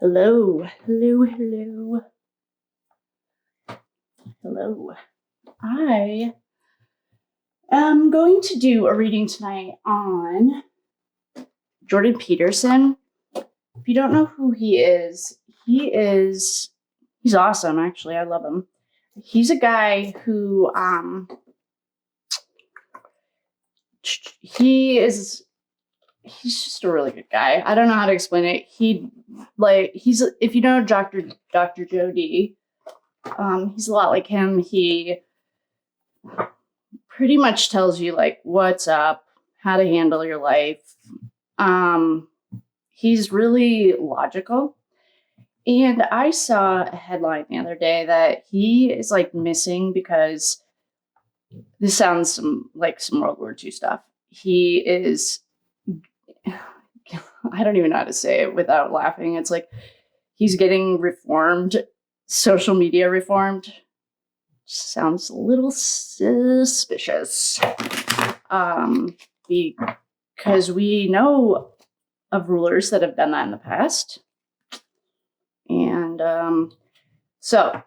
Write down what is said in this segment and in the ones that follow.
Hello. I am going to do a reading tonight on Jordan Peterson. If you don't know who he's awesome, actually. I love him. He's a guy who, he's just a really good guy. I don't know how to explain it. He's if you know Dr. Joe D, he's a lot like him. He pretty much tells you like what's up, how to handle your life. He's really logical. And I saw a headline the other day that he is like missing because this sounds like some World War II stuff. He is, I don't even know how to say it without laughing. It's like he's getting reformed, social media reformed. Sounds a little suspicious. Because we know of rulers that have done that in the past. And so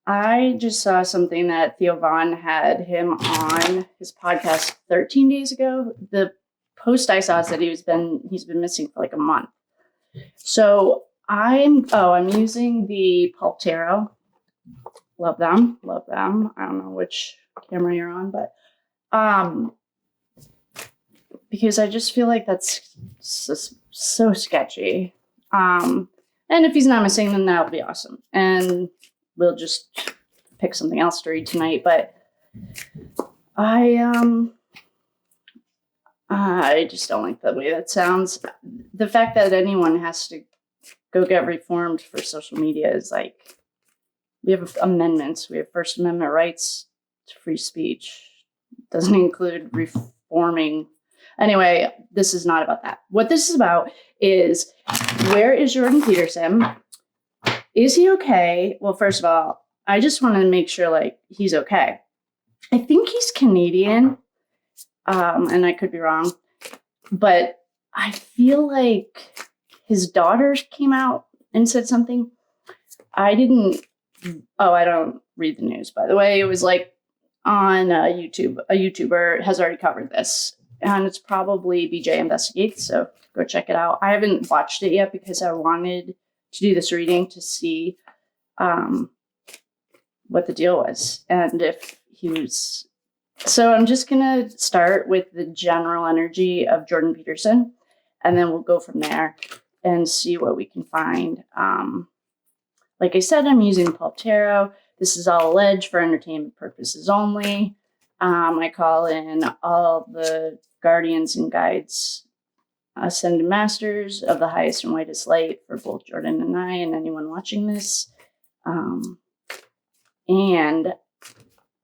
I just saw something that Theo Vaughn had him on his podcast 13 days ago. The post I saw said he's been missing for like a month. So I'm using the Pulp Tarot. Love them. I don't know which camera you're on, but because I just feel like that's so sketchy. And if he's not missing, then that would be awesome. And we'll just pick something else to read tonight. But I just don't like the way that sounds. The fact that anyone has to go get reformed for social media is like, we have amendments. We have First Amendment rights to free speech. It doesn't include reforming. Anyway, this is not about that. What this is about is, where is Jordan Peterson? Is he okay? Well, first of all, I just want to make sure like he's okay. I think he's Canadian, and I could be wrong, but I feel like his daughter came out and said something. I don't read the news, by the way. It was like on YouTube. A YouTuber has already covered this, and it's probably BJ Investigates, so go check it out. I haven't watched it yet because I wanted to do this reading to see what the deal was and if he was. So I'm just going to start with the general energy of Jordan Peterson, and then we'll go from there and see what we can find. Like I said, I'm using Pulp Tarot. This is all alleged for entertainment purposes only. I call in all the guardians and guides, ascended masters of the highest and whitest light for both Jordan and I and anyone watching this. And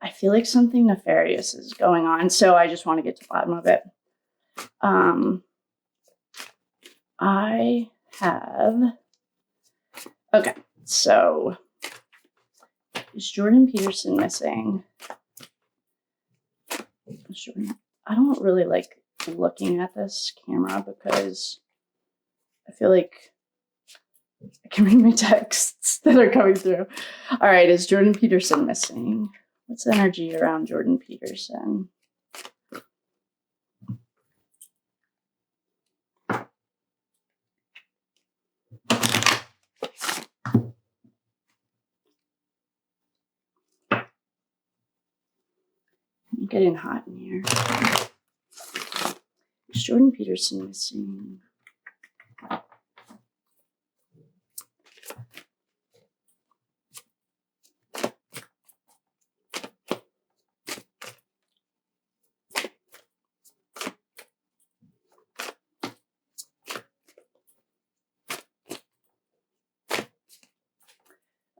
I feel like something nefarious is going on, so I just want to get to the bottom of it. Okay, so is Jordan Peterson missing? I don't really like looking at this camera because I feel like I can read my texts that are coming through. All right, is Jordan Peterson missing? What's the energy around Jordan Peterson? I'm getting hot in here. Is Jordan Peterson missing?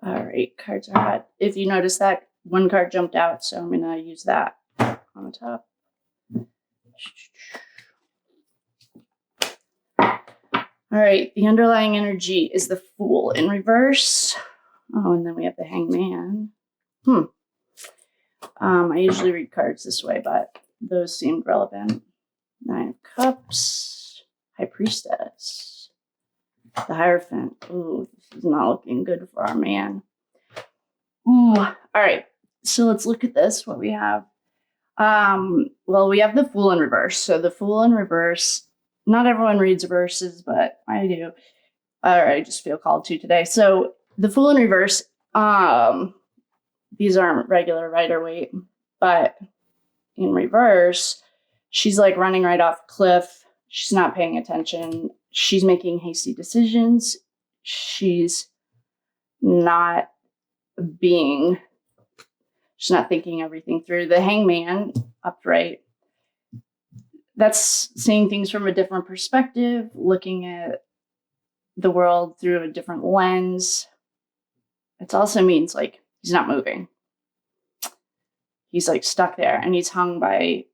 All right, cards are hot. If you notice that, one card jumped out, so I'm going to use that on the top. All right, the underlying energy is the Fool in reverse. Oh, and then we have the Hangman. I usually read cards this way, but those seemed relevant. Nine of Cups, High Priestess. The Hierophant. Ooh, this is not looking good for our man. Ooh. All right. So let's look at this. What we have. Well, we have the Fool in reverse. So the Fool in reverse. Not everyone reads reverses, but I do. I just feel called to today. So the Fool in reverse. These aren't regular Rider-Waite, but in reverse, she's like running right off a cliff. She's not paying attention. She's making hasty decisions. She's not thinking everything through. The Hangman, upright, that's seeing things from a different perspective, looking at the world through a different lens. It also means like he's not moving. He's like stuck there, and he's hung by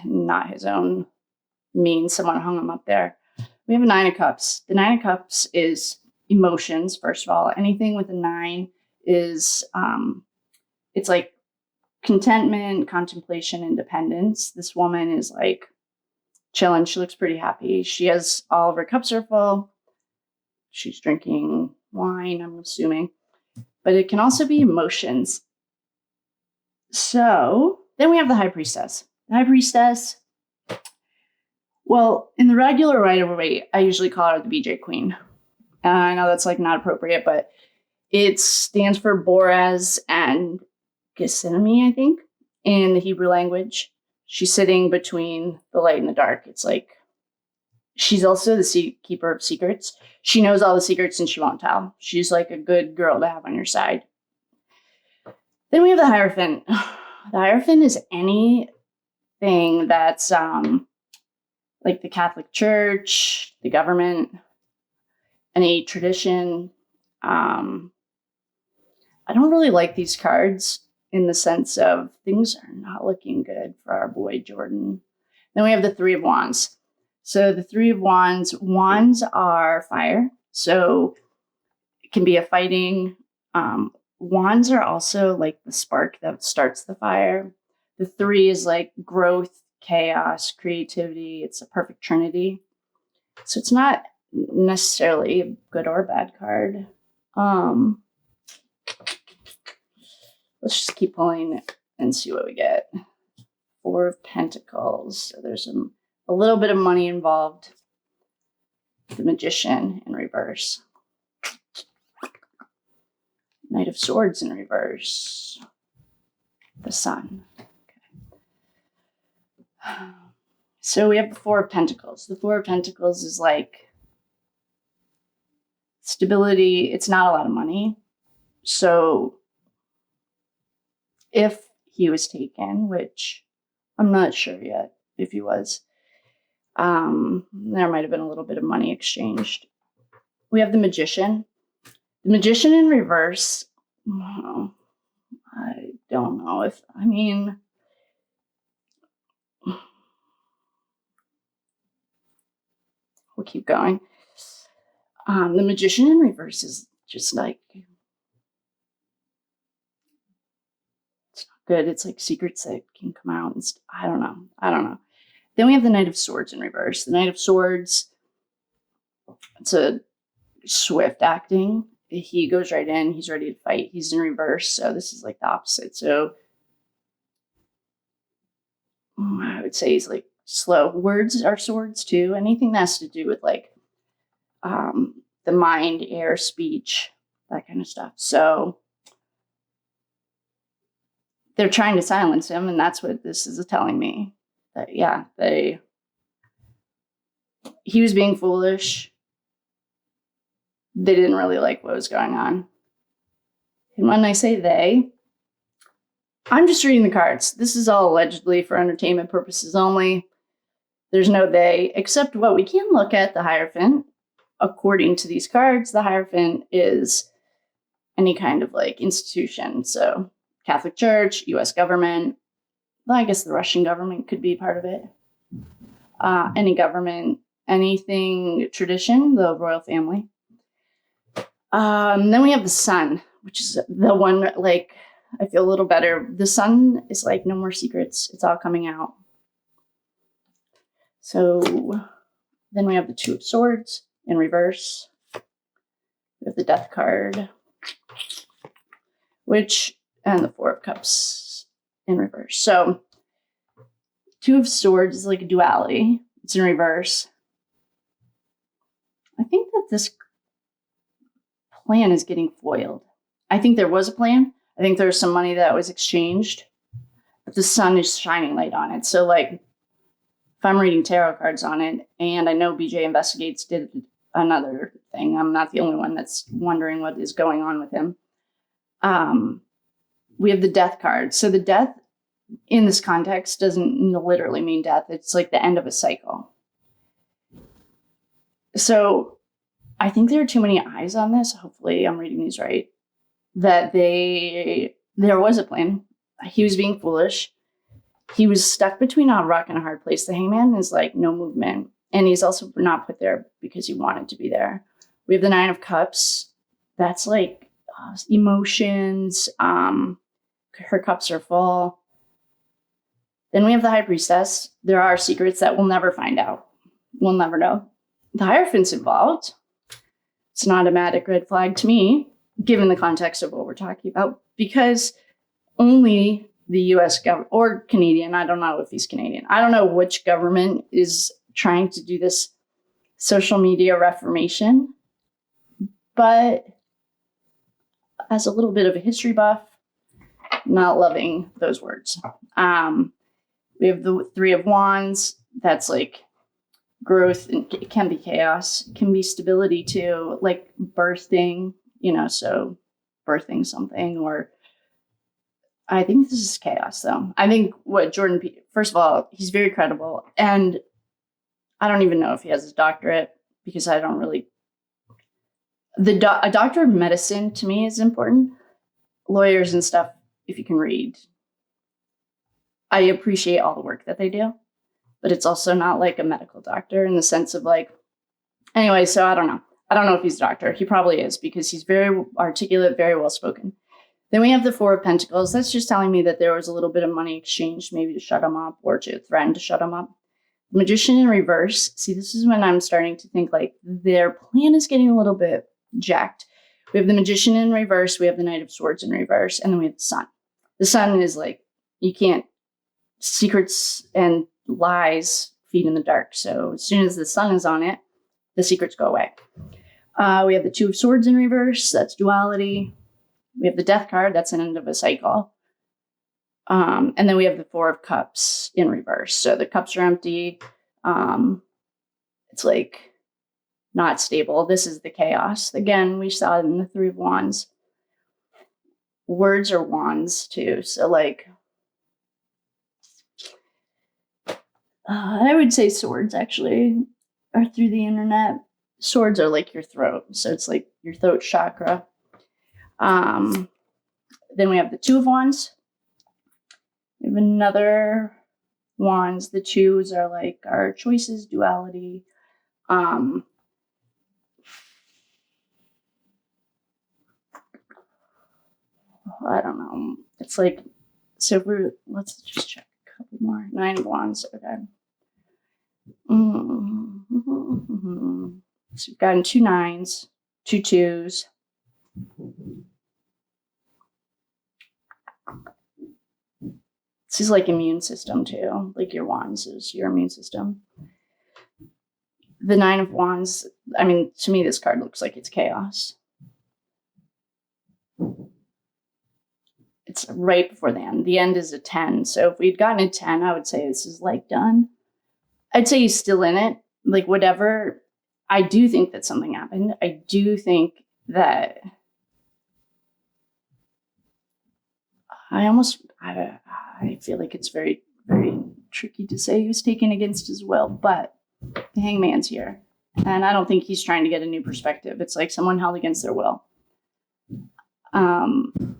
not his own means. Someone hung him up there. We have a 9 of Cups. The 9 of Cups is emotions, first of all. Anything with a 9 is, it's like contentment, contemplation, independence. This woman is like chilling. She looks pretty happy. She has all of her cups are full. She's drinking wine, I'm assuming. But it can also be emotions. So then we have the High Priestess. The High Priestess, well, in the regular Rider-Waite, I usually call her the BJ Queen. I know that's like not appropriate, but it stands for Boaz and Gethsemane, I think, in the Hebrew language. She's sitting between the light and the dark. It's like she's also the keeper of secrets. She knows all the secrets and she won't tell. She's like a good girl to have on your side. Then we have the Hierophant. The Hierophant is anything that's like the Catholic Church, the government, any tradition. I don't really like these cards in the sense of things are not looking good for our boy Jordan. Then we have the 3 of Wands. So the 3 of Wands, wands are fire. So it can be a fighting. Wands are also like the spark that starts the fire. The 3 is like growth, chaos, creativity. It's a perfect trinity. So it's not necessarily a good or bad card. Let's just keep pulling and see what we get. 4 of Pentacles. So there's a little bit of money involved. The Magician in reverse. Knight of Swords in reverse. The Sun. Okay. So we have the 4 of Pentacles. The 4 of Pentacles is like stability. It's not a lot of money. So if he was taken, which I'm not sure yet if he was, there might have been a little bit of money exchanged. We have the Magician. The Magician in reverse, I don't know if, we'll keep going. The Magician in reverse is just like, it's not good. It's like secrets that can come out. And I don't know. Then we have the Knight of Swords in reverse. The Knight of Swords, it's a swift acting. He goes right in. He's ready to fight. He's in reverse. So this is like the opposite. So I would say he's like slow. Words are swords too. Anything that has to do with like the mind, air, speech, that kind of stuff. So they're trying to silence him, and that's what this is telling me. That he was being foolish. They didn't really like what was going on. And when I say they, I'm just reading the cards. This is all allegedly for entertainment purposes only. There's no they, except what we can look at, the Hierophant. According to these cards, the Hierophant is any kind of like institution. So Catholic Church, U.S. government. Well, I guess the Russian government could be part of it. Any government, anything tradition, the royal family. Then we have the Sun, which is the one, like, I feel a little better. The Sun is like, no more secrets. It's all coming out. So then we have the 2 of Swords in reverse. We have the Death card, and the Four of Cups in reverse. So Two of Swords is like a duality. It's in reverse. I think that this plan is getting foiled. I think there was a plan. I think there's some money that was exchanged, but the sun is shining light on it. So like, if I'm reading tarot cards on it, and I know BJ Investigates did another thing, I'm not the only one that's wondering what is going on with him. We have the Death card. So the Death in this context doesn't literally mean death. It's like the end of a cycle. So I think there are too many eyes on this. Hopefully I'm reading these right. That there was a plan. He was being foolish. He was stuck between a rock and a hard place. The Hangman is like no movement. And he's also not put there because he wanted to be there. We have the Nine of Cups. That's like emotions. Her cups are full. Then we have the High Priestess. There are secrets that we'll never find out. We'll never know. The Hierophant's involved. It's an automatic red flag to me, given the context of what we're talking about, because only the US government, or Canadian, I don't know if he's Canadian. I don't know which government is trying to do this social media reformation, but as a little bit of a history buff, not loving those words. We have the Three of Wands. That's like growth, and it can be chaos. It can be stability too, like birthing, so birthing something. Or I think this is chaos though. I think what Jordan first of all, he's very credible, and I don't even know if he has his doctorate, because I don't really, a doctor of medicine to me is important. Lawyers and stuff, if you can read, I appreciate all the work that they do, but it's also not like a medical doctor in the sense of like, anyway, so I don't know. I don't know if he's a doctor. He probably is, because he's very articulate, very well spoken. Then we have the Four of Pentacles. That's just telling me that there was a little bit of money exchanged, maybe to shut him up or to threaten to shut him up. The Magician in reverse. See, this is when I'm starting to think like their plan is getting a little bit jacked. We have the Magician in reverse. We have the Knight of Swords in reverse. And then we have the Sun. The Sun is like, you can't, secrets and lies feed in the dark. So as soon as the sun is on it, the secrets go away. We have the Two of Swords in reverse. That's duality. We have the Death card. That's an end of a cycle. And then we have the Four of Cups in reverse. So the cups are empty. It's like not stable. This is the chaos. Again, we saw it in the Three of Wands. Words are wands too. So like, I would say swords actually are through the internet. Swords are like your throat. So it's like your throat chakra. Then we have the Two of Wands. We have another wands. The twos are like our choices, duality. I don't know. It's like, so let's just check a couple more. Nine of Wands. Okay. Mm-hmm. So we've gotten 2 9s, 2 2s. This is like immune system too. Like your wands is your immune system. The Nine of Wands, I mean, to me, this card looks like it's chaos. It's right before the end. The end is a 10. So if we'd gotten a 10, I would say this is like done. I'd say he's still in it. Like whatever. I do think that something happened. I do think that I feel like it's very, very tricky to say he was taken against his will, but the Hangman's here. And I don't think he's trying to get a new perspective. It's like someone held against their will. And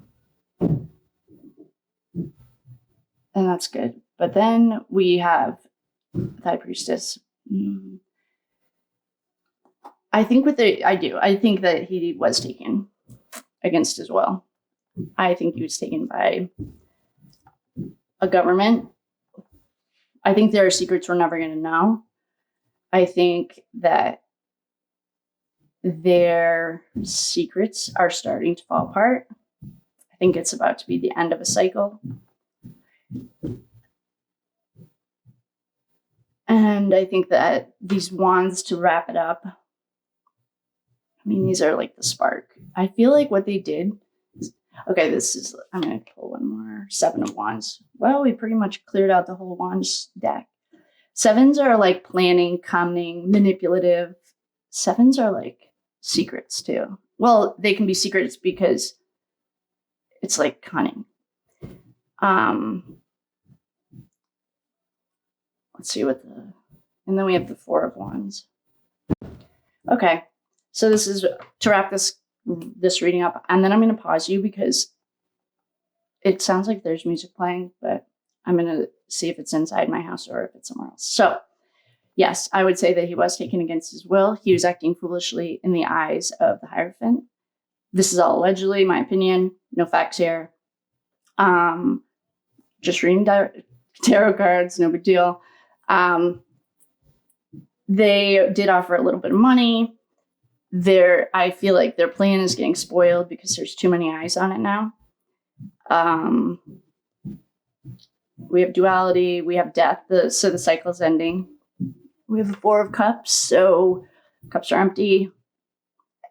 that's good. But then we have the High Priestess. I think that he was taken against his will. I think he was taken by a government. I think there are secrets we're never going to know. I think that their secrets are starting to fall apart. I think it's about to be the end of a cycle. And I think that these wands, to wrap it up, I mean, these are like the spark. I feel like what they did is, okay, I'm going to pull one more. 7 of Wands. Well, we pretty much cleared out the whole Wands deck. 7s are like planning, cunning, manipulative. 7s are like secrets too. Well, they can be secrets because it's like cunning. Let's see and then we have the 4 of Wands. Okay, so this is to wrap this reading up, and then I'm going to pause you because it sounds like there's music playing, but I'm going to see if it's inside my house or if it's somewhere else. So, yes, I would say that he was taken against his will. He was acting foolishly in the eyes of the Hierophant. This is all allegedly, my opinion. No facts here. Just reading tarot cards, no big deal. They did offer a little bit of money. I feel like their plan is getting spoiled because there's too many eyes on it now. We have duality, we have death, so the cycle's ending. We have the 4 of Cups, so cups are empty.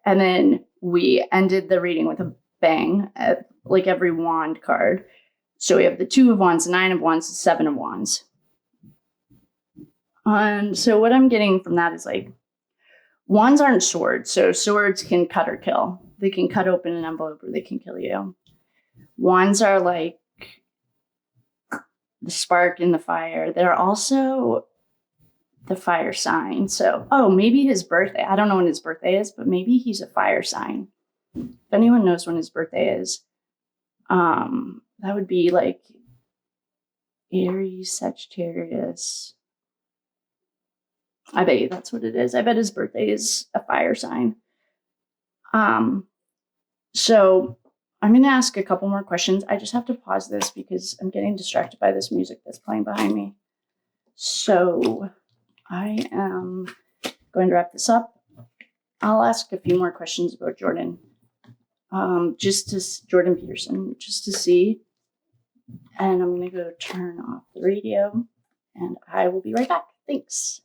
And then we ended the reading with a bang, like every wand card. So we have the 2 of Wands, the 9 of Wands, the 7 of Wands. And so what I'm getting from that is like, wands aren't swords, so swords can cut or kill. They can cut open an envelope or they can kill you. Wands are like the spark in the fire. They're also the fire sign. So, maybe his birthday. I don't know when his birthday is, but maybe he's a fire sign. If anyone knows when his birthday is, that would be like Aries, Sagittarius. I bet you that's what it is. I bet his birthday is a fire sign. So I'm going to ask a couple more questions. I just have to pause this because I'm getting distracted by this music that's playing behind me. So I am going to wrap this up. I'll ask a few more questions about Jordan. Jordan Peterson, just to see. And I'm going to go turn off the radio and I will be right back. Thanks.